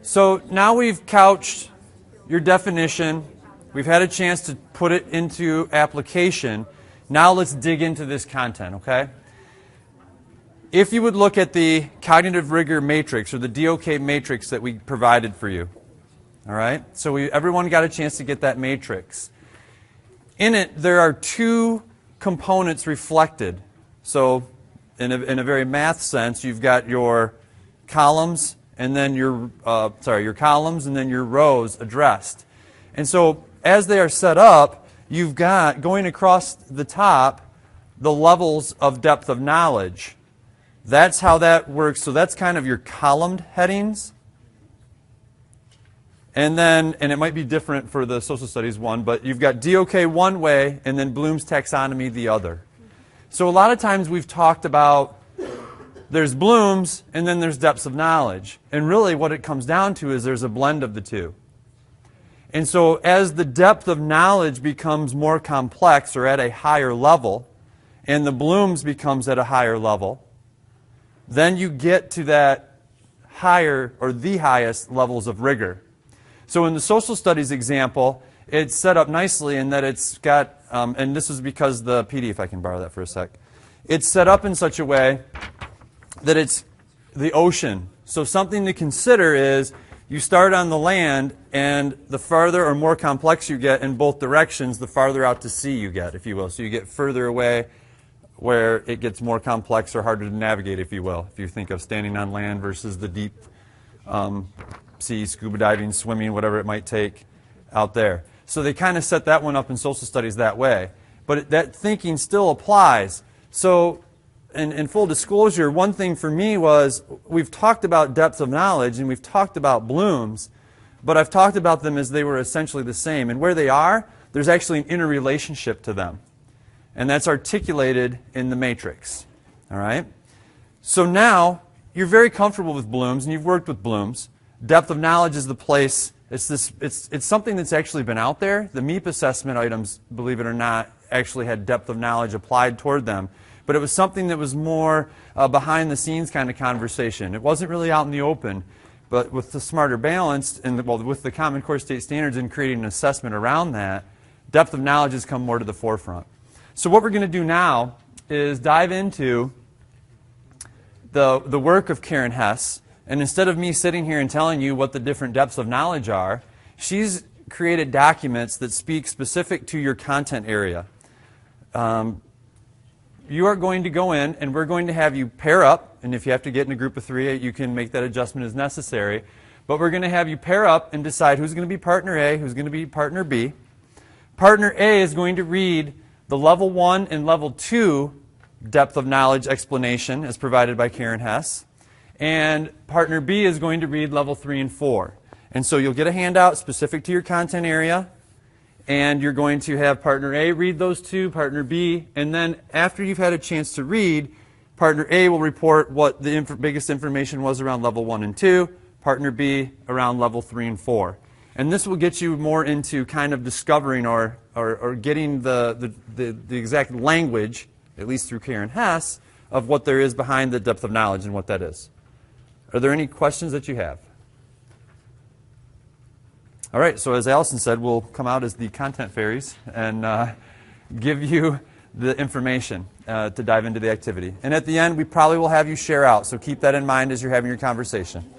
So now we've couched your definition. We've had a chance to put it into application. Now let's dig into this content, okay? If you would look at the cognitive rigor matrix or the DOK matrix that we provided for you, all right? So everyone got a chance to get that matrix. In it, there are two components reflected. So in a very math sense, you've got your columns and then your columns and then your rows addressed. And so as they are set up, you've got, going across the top, the levels of depth of knowledge. That's how that works. So that's kind of your columned headings. And it might be different for the social studies one, but you've got DOK one way and then Bloom's taxonomy the other. So a lot of times we've talked about there's Bloom's and then there's depths of knowledge. And really what it comes down to is there's a blend of the two. And so as the depth of knowledge becomes more complex or at a higher level, and the Bloom's becomes at a higher level, then you get to that higher or the highest levels of rigor. So in the social studies example, it's set up nicely in that it's got, and this is because the PD, if I can borrow that for a sec, it's set up in such a way that it's the ocean. So something to consider is you start on the land, and the farther or more complex you get in both directions, the farther out to sea you get, if you will. So you get further away where it gets more complex or harder to navigate, if you will. If you think of standing on land versus the deep sea, scuba diving, swimming, whatever it might take out there. So they kind of set that one up in social studies that way. But that thinking still applies. So in full disclosure, one thing for me was we've talked about depth of knowledge and we've talked about Bloom's, but I've talked about them as they were essentially the same. And where they are, there's actually an interrelationship to them. And that's articulated in the matrix. All right? So now you're very comfortable with Bloom's and you've worked with Bloom's. Depth of knowledge is the place. It's something that's actually been out there. The MEP assessment items, believe it or not, actually had depth of knowledge applied toward them. But it was something that was more behind the scenes kind of conversation. It wasn't really out in the open. But with the Smarter Balanced and with the Common Core State Standards and creating an assessment around that, depth of knowledge has come more to the forefront. So what we're going to do now is dive into the work of Karen Hess. And instead of me sitting here and telling you what the different depths of knowledge are, she's created documents that speak specific to your content area. You are going to go in and we're going to have you pair up. And if you have to get in a group of three, you can make that adjustment as necessary. But we're going to have you pair up and decide who's going to be partner A, who's going to be partner B. Partner A is going to read the level 1 and level 2 depth of knowledge explanation as provided by Karen Hess. And partner B is going to read level 3 and 4. And so you'll get a handout specific to your content area. And you're going to have partner A read those two, partner B. And then after you've had a chance to read, partner A will report what the biggest information was around level 1 and 2. Partner B around level 3 and 4. And this will get you more into kind of discovering or getting the exact language, at least through Karen Hess, of what there is behind the depth of knowledge and what that is. Are there any questions that you have? All right, so as Allison said, we'll come out as the content fairies and give you the information to dive into the activity. And at the end, we probably will have you share out, so keep that in mind as you're having your conversation.